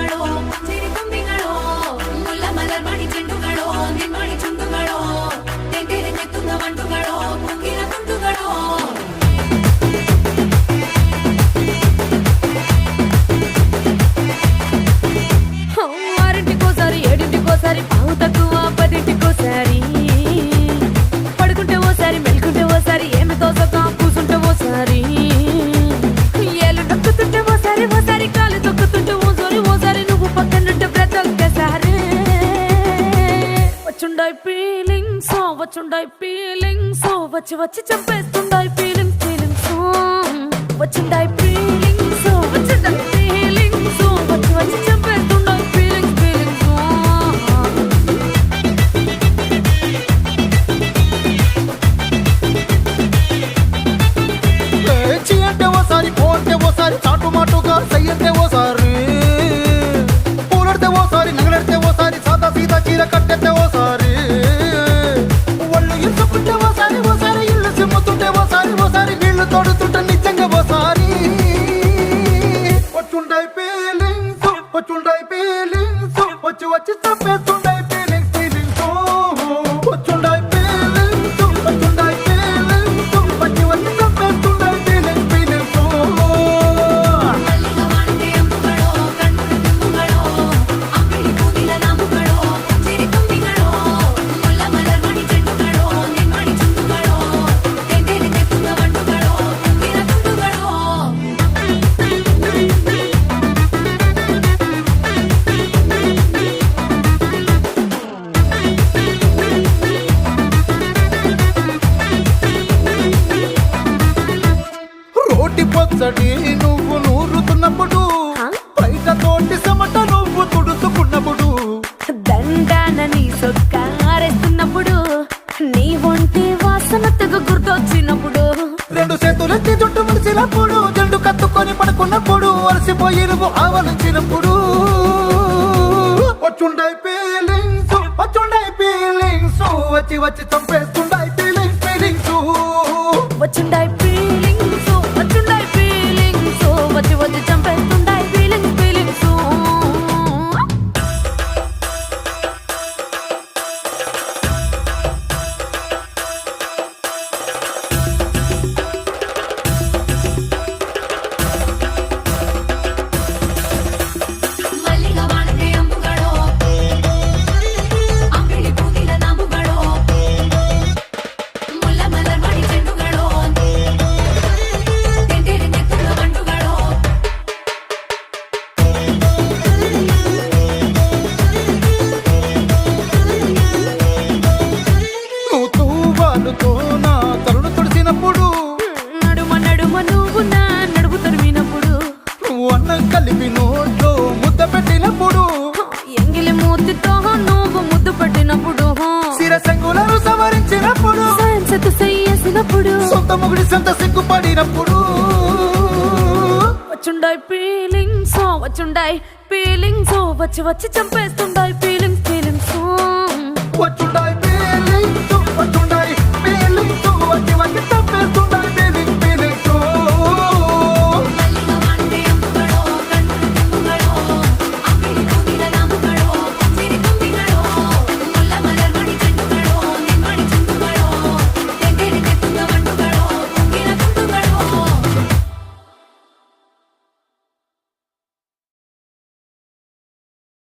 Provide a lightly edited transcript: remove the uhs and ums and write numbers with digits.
ಚೆಂಡುಗಳೋ ಸಿರಿ ತುಂಬಿಗಳೋ ಮುಲ್ಲ ಮಲರ್ ಮಾಡಿ ಚೆಂಡುಗಳೋ ನಿಮ್ಮಡಿ ಚುಂಡುಗಳೋ ತೆಂಗೆರೆ ನೆತ್ತುಂಗ ಮಂಡುಗಳೋ ಮುಗಿನ ತುಂಡುಗಳೋ ఆరింటికోసారి ఏడింటికోసారి పావు తక్కువ పదింటికోసారి పడుకుంటే ఓసారి మెలుకుంటే ఓసారి ఏమి తోసక కూసుంటే ఓసారి ఏళ్ళు నొక్కుతుంటే ఓసారి ఓసారి కాలు తొక్కుతుంటే ఓసారి నువ్వు పక్కనుంటే ప్రతి ఒక్కసారి వచ్చుండాయి ఫీలింగ్స్ వచ్చి వచ్చి చంపేస్తుండాయి ఫీలింగ్స్ వచ్చిండాయి ఫీలింగ్స్ వచ్చిండాయి ఫీలింగ్స్ వచ్చి వచ్చి చంపేస్తుండాయి ఓసారి చాటు మాటుగా సయ్యంటే ఓసారి పూలడితే ఓసారి నగలడితే ఓసారి సాదా సీదా చీర కట్టెత్తే ఓసారి ఒళ్ళు ఇసుకుంటే ఓసారి ఇల్లు సిమ్ముతుంటే ఓసారి నీళ్లు తోడుతుంటే నిజంగా ఓసారి వచ్చుండాయి ఫీలింగ్స్ వచ్చి వచ్చి చంపేస్తుండాయి ఫీలింగ్స్ వచ్చుండాయి ఫీలింగ్స్ వచ్చి వచ్చి చంపేస్తుండాయి ఫీలింగ్స్ పొచ్చడి నువ్వు నూరుతున్నప్పుడు బయట తోటి సమట నువ్వు తుడుచుకున్నప్పుడు దండాన నీ సొక్కారేస్తున్నప్పుడు నీ ఒంటి వాసన తెగ గుర్తొచ్చినప్పుడు రెండు చేతులెత్తి జుట్టు ముడిచినప్పుడు జండు కత్తుకొని పడుకున్నప్పుడు అలసిపోయి నువ్వు ఆవలించినప్పుడు వచ్చుండాయి ఫీలింగ్స్ వచ్చి వచ్చి చంపేస్తుండాయి ఫీలింగ్స్ వచ్చిండాయి ఫీలింగ్స్ వచ్చి వచ్చి చంపేస్తుండాయి ఫీలింగ్స్ నా తరుడు తుడిసినప్పుడు నడుమ నువ్వు నా నడుపు తరిమినప్పుడు నువ్వు అన్నం కలిపి నోట్లో ముద్ద పెట్టినప్పుడు ఎంగిలి మూతితో నువ్వు ముద్దు పెట్టినప్పుడు శిరసంగులను సవరించినప్పుడు సైన్సెతు సయ్యేసినప్పుడు సొంత ముగుడి సొంత సిగ్గుపడినప్పుడు వచ్చుండాయి ఫీలింగ్స్ వచ్చి వచ్చి చంపేస్తుండాయి ఫీలింగ్స్